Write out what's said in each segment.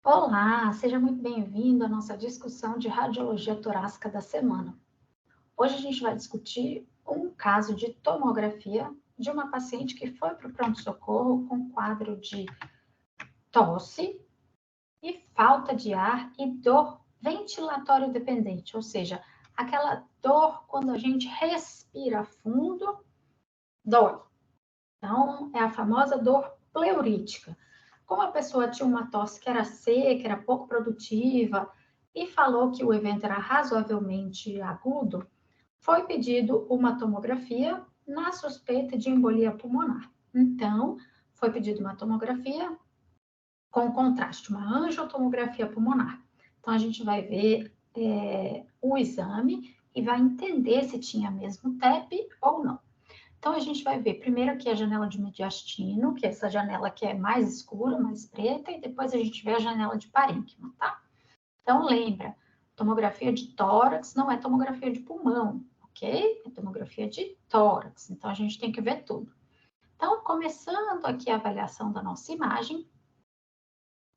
Olá, seja muito bem-vindo à nossa discussão de radiologia torácica da semana. Hoje a gente vai discutir um caso de tomografia de uma paciente que foi para o pronto-socorro com quadro de tosse e falta de ar e dor ventilatório dependente, ou seja, aquela dor quando a gente respira fundo, dói. Então, é a famosa dor pleurítica. Como a pessoa tinha uma tosse que era seca, era pouco produtiva, e falou que o evento era razoavelmente agudo, foi pedido uma tomografia na suspeita de embolia pulmonar. Então, foi pedido uma tomografia com contraste, uma angiotomografia pulmonar. Então, a gente vai ver o exame e vai entender se tinha mesmo TEP ou não. Então, a gente vai ver primeiro aqui a janela de mediastino, que é essa janela que é mais escura, mais preta, e depois a gente vê a janela de parênquima, tá? Então, lembra, tomografia de tórax não é tomografia de pulmão, ok? É tomografia de tórax, então a gente tem que ver tudo. Então, começando aqui a avaliação da nossa imagem,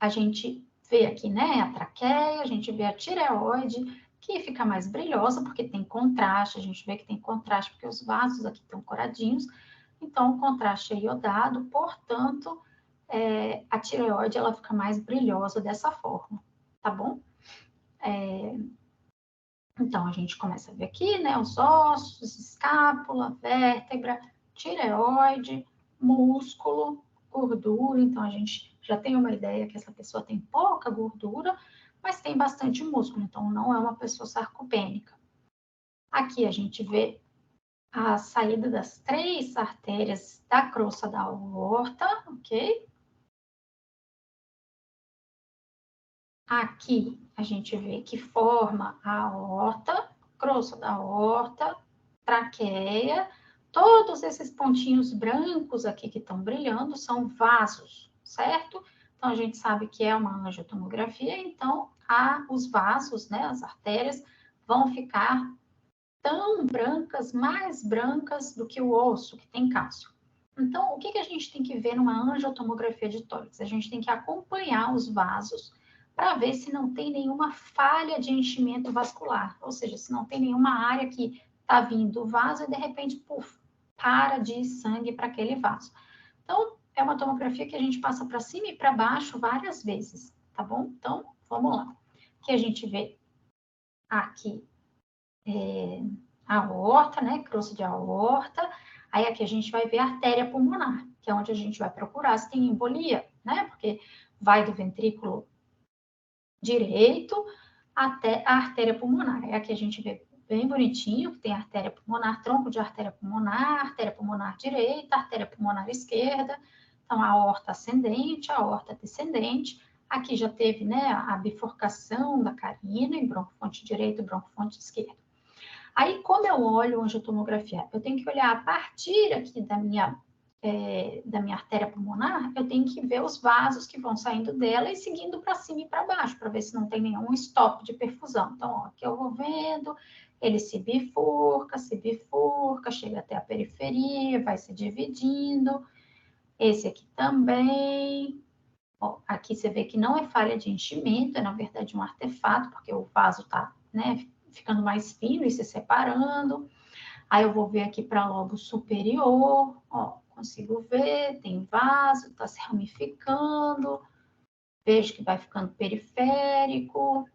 a gente vê aqui, né, a traqueia, a gente vê a tireoide, que fica mais brilhosa, porque tem contraste, a gente vê que tem contraste, porque os vasos aqui estão coradinhos, então o contraste é iodado, portanto, a tireoide, ela fica mais brilhosa dessa forma, tá bom? Então, a gente começa a ver aqui, né, os ossos, escápula, vértebra, tireoide, músculo, gordura. Então, a gente já tem uma ideia que essa pessoa tem pouca gordura, mas tem bastante músculo. Então, não é uma pessoa sarcopênica. Aqui a gente vê a saída das 3 artérias da crosta da aorta, ok? Aqui a gente vê que forma a aorta, crosta da aorta, traqueia. Todos esses pontinhos brancos aqui que estão brilhando são vasos, certo? Então, a gente sabe que é uma angiotomografia, então os vasos, né, as artérias, vão ficar tão brancas, mais brancas do que o osso, que tem cálcio. Então, o que a gente tem que ver numa angiotomografia de tórax? A gente tem que acompanhar os vasos para ver se não tem nenhuma falha de enchimento vascular, ou seja, se não tem nenhuma área que está vindo o vaso e de repente, puf, para de ir sangue para aquele vaso. Então, é uma tomografia que a gente passa para cima e para baixo várias vezes, tá bom? Então, vamos lá. Aqui a gente vê aqui a aorta, né? Crosta de aorta. Aí aqui a gente vai ver a artéria pulmonar, que é onde a gente vai procurar se tem embolia, né? Porque vai do ventrículo direito até a artéria pulmonar. É aqui a gente vê bem bonitinho, que tem artéria pulmonar, tronco de artéria pulmonar direita, artéria pulmonar esquerda. Então, a aorta ascendente, a aorta descendente. Aqui já teve, né, a bifurcação da carina em broncofonte direito e broncofonte esquerdo. Aí, como eu olho angiotomografia? Eu tenho que olhar a partir aqui da minha artéria pulmonar, eu tenho que ver os vasos que vão saindo dela e seguindo para cima e para baixo, para ver se não tem nenhum stop de perfusão. Então, ó, aqui eu vou vendo, ele se bifurca, chega até a periferia, vai se dividindo. Esse aqui também. Ó, aqui você vê que não é falha de enchimento, é na verdade um artefato, porque o vaso está, né, ficando mais fino e se separando. Aí eu vou ver aqui para lobo superior, ó, consigo ver, tem vaso, está se ramificando, vejo que vai ficando periférico,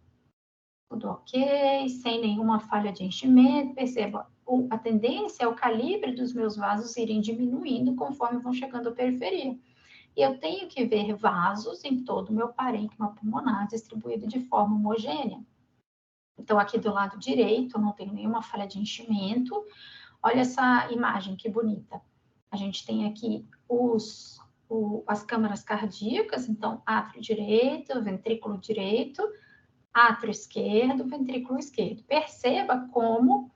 tudo ok, sem nenhuma falha de enchimento. Perceba, a tendência é o calibre dos meus vasos irem diminuindo conforme vão chegando à periferia. E eu tenho que ver vasos em todo o meu parênquima pulmonar distribuído de forma homogênea. Então, aqui do lado direito, eu não tenho nenhuma falha de enchimento. Olha essa imagem, que bonita. A gente tem aqui as câmaras cardíacas, então, átrio direito, ventrículo direito, átrio esquerdo, ventrículo esquerdo. Perceba como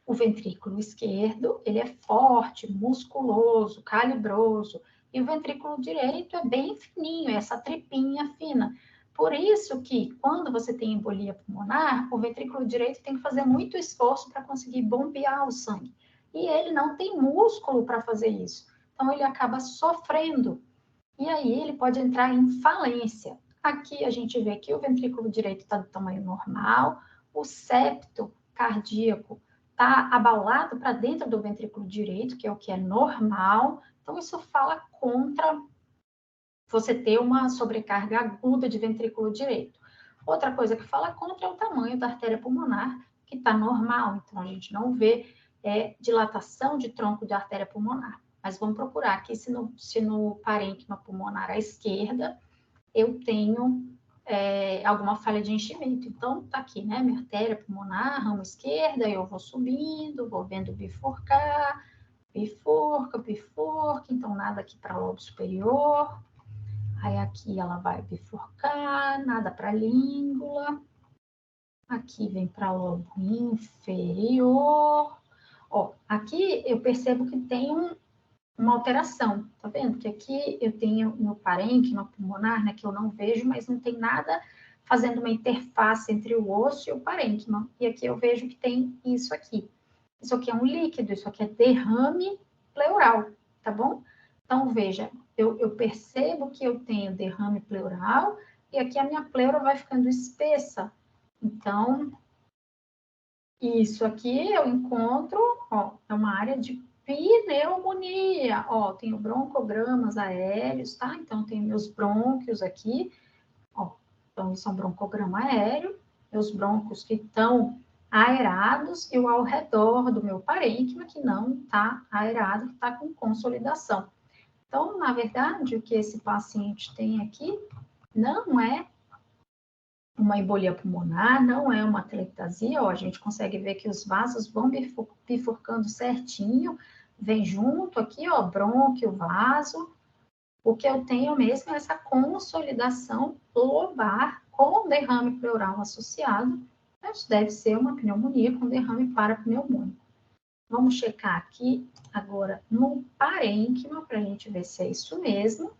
o ventrículo esquerdo, ele é forte, musculoso, calibroso, e o ventrículo direito é bem fininho, é essa tripinha fina. Por isso que, quando você tem embolia pulmonar, o ventrículo direito tem que fazer muito esforço para conseguir bombear o sangue. E ele não tem músculo para fazer isso. Então, ele acaba sofrendo. E aí, ele pode entrar em falência. Aqui a gente vê que o ventrículo direito está do tamanho normal, o septo cardíaco está abaulado para dentro do ventrículo direito, que é o que é normal. Então, isso fala contra você ter uma sobrecarga aguda de ventrículo direito. Outra coisa que fala contra é o tamanho da artéria pulmonar, que está normal. Então, a gente não vê dilatação de tronco de artéria pulmonar. Mas vamos procurar aqui se no parênquima pulmonar à esquerda eu tenho alguma falha de enchimento. Então, tá aqui, né? Minha artéria pulmonar, ramo esquerda, eu vou subindo, vou vendo bifurcar, bifurca, bifurca, então nada aqui para lobo superior. Aí aqui ela vai bifurcar, nada para língula. Aqui vem para lobo inferior. Ó, aqui eu percebo que tem uma alteração, tá vendo? Que aqui eu tenho no parênquima pulmonar, né, que eu não vejo, mas não tem nada fazendo uma interface entre o osso e o parênquima. E aqui eu vejo que tem isso aqui. Isso aqui é um líquido, isso aqui é derrame pleural, tá bom? Então, veja, eu percebo que eu tenho derrame pleural e aqui a minha pleura vai ficando espessa. Então, isso aqui eu encontro, ó, é uma área de pneumonia. Ó, tenho broncogramas aéreos, tá? Então, tenho meus brônquios aqui, ó. Então, isso é um broncograma aéreo. Meus brônquios que estão aerados e o ao redor do meu parênquima que não está aerado, que está com consolidação. Então, na verdade, o que esse paciente tem aqui não é uma embolia pulmonar, não é uma atelectasia, ó, a gente consegue ver que os vasos vão bifurcando certinho, vem junto aqui, ó, brônquio, vaso. O que eu tenho mesmo é essa consolidação lobar com derrame pleural associado, mas deve ser uma pneumonia com derrame parapneumônico. Vamos checar aqui agora no parênquima para a gente ver se é isso mesmo.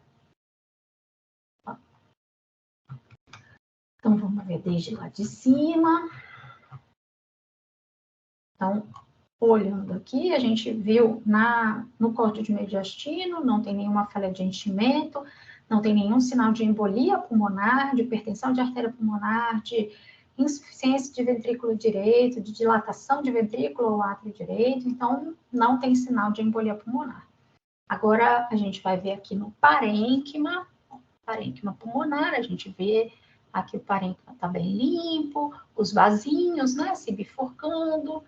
Então, vamos ver desde lá de cima. Então, olhando aqui, a gente viu no córteo mediastino, não tem nenhuma falha de enchimento, não tem nenhum sinal de embolia pulmonar, de hipertensão de artéria pulmonar, de insuficiência de ventrículo direito, de dilatação de ventrículo ou átrio direito, então não tem sinal de embolia pulmonar. Agora, a gente vai ver aqui no parênquima pulmonar, a gente vê aqui o parênquima está bem limpo, os vasinhos, né, se bifurcando,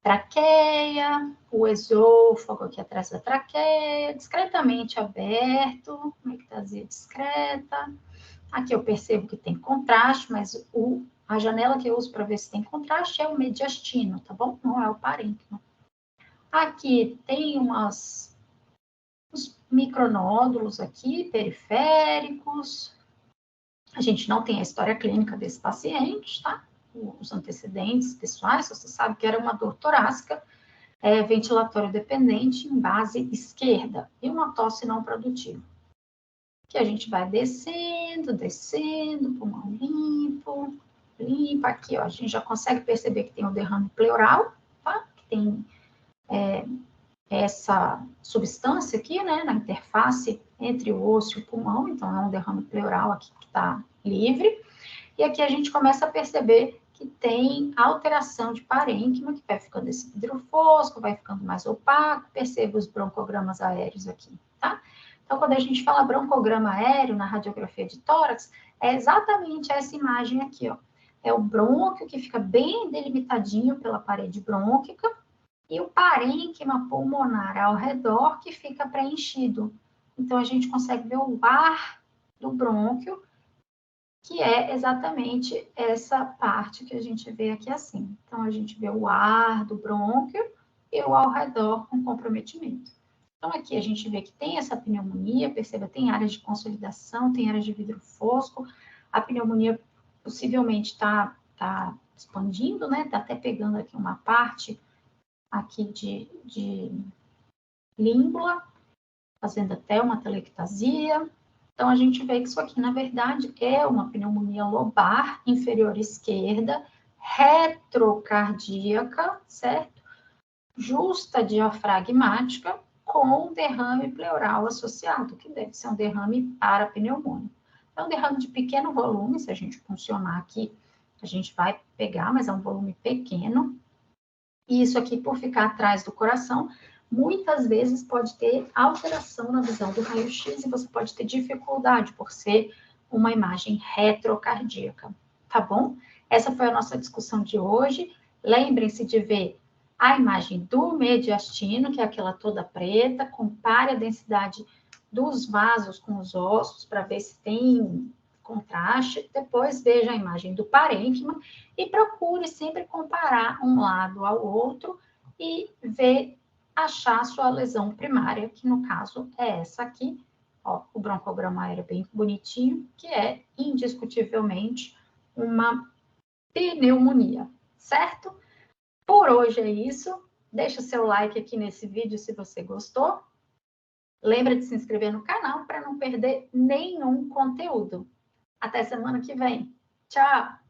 traqueia, o esôfago aqui atrás da traqueia, discretamente aberto, uma ectasia discreta. Aqui eu percebo que tem contraste, mas a janela que eu uso para ver se tem contraste é o mediastino, tá bom? Não é o parênquima. Aqui tem uns micronódulos aqui, periféricos. A gente não tem a história clínica desse paciente, tá? Os antecedentes pessoais, você sabe que era uma dor torácica, ventilatório dependente em base esquerda e uma tosse não produtiva. Que a gente vai descendo, descendo, pulmão limpo, limpa. Aqui, ó, a gente já consegue perceber que tem um derrame pleural, tá? Que tem essa substância aqui, né, na interface entre o osso e o pulmão, então é um derrame pleural aqui que está livre. E aqui a gente começa a perceber que tem alteração de parênquima, que vai ficando esse vidro fosco, vai ficando mais opaco, perceba os broncogramas aéreos aqui, tá? Então, quando a gente fala broncograma aéreo na radiografia de tórax, é exatamente essa imagem aqui, ó. É o brônquio que fica bem delimitadinho pela parede brônquica e o parênquima pulmonar ao redor que fica preenchido. Então, a gente consegue ver o ar do brônquio, que é exatamente essa parte que a gente vê aqui assim. Então, a gente vê o ar do brônquio e o ao redor com comprometimento. Então, aqui a gente vê que tem essa pneumonia, perceba, tem áreas de consolidação, tem áreas de vidro fosco, a pneumonia possivelmente está expandindo, né? Está até pegando aqui uma parte aqui de língula, fazendo até uma telectasia. Então, a gente vê que isso aqui, na verdade, é uma pneumonia lobar inferior esquerda, retrocardíaca, certo? Justa diafragmática, com derrame pleural associado, que deve ser um derrame parapneumônico. É um derrame de pequeno volume, se a gente funcionar aqui, a gente vai pegar, mas é um volume pequeno. E isso aqui, por ficar atrás do coração, muitas vezes pode ter alteração na visão do raio-x e você pode ter dificuldade por ser uma imagem retrocardíaca, tá bom? Essa foi a nossa discussão de hoje. Lembrem-se de ver a imagem do mediastino, que é aquela toda preta, compare a densidade dos vasos com os ossos para ver se tem contraste. Depois veja a imagem do parênquima e procure sempre comparar um lado ao outro e ver, achar sua lesão primária, que no caso é essa aqui. Ó, o broncograma aéreo bem bonitinho, que é indiscutivelmente uma pneumonia, certo? Por hoje é isso. Deixa o seu like aqui nesse vídeo se você gostou. Lembra de se inscrever no canal para não perder nenhum conteúdo. Até semana que vem. Tchau!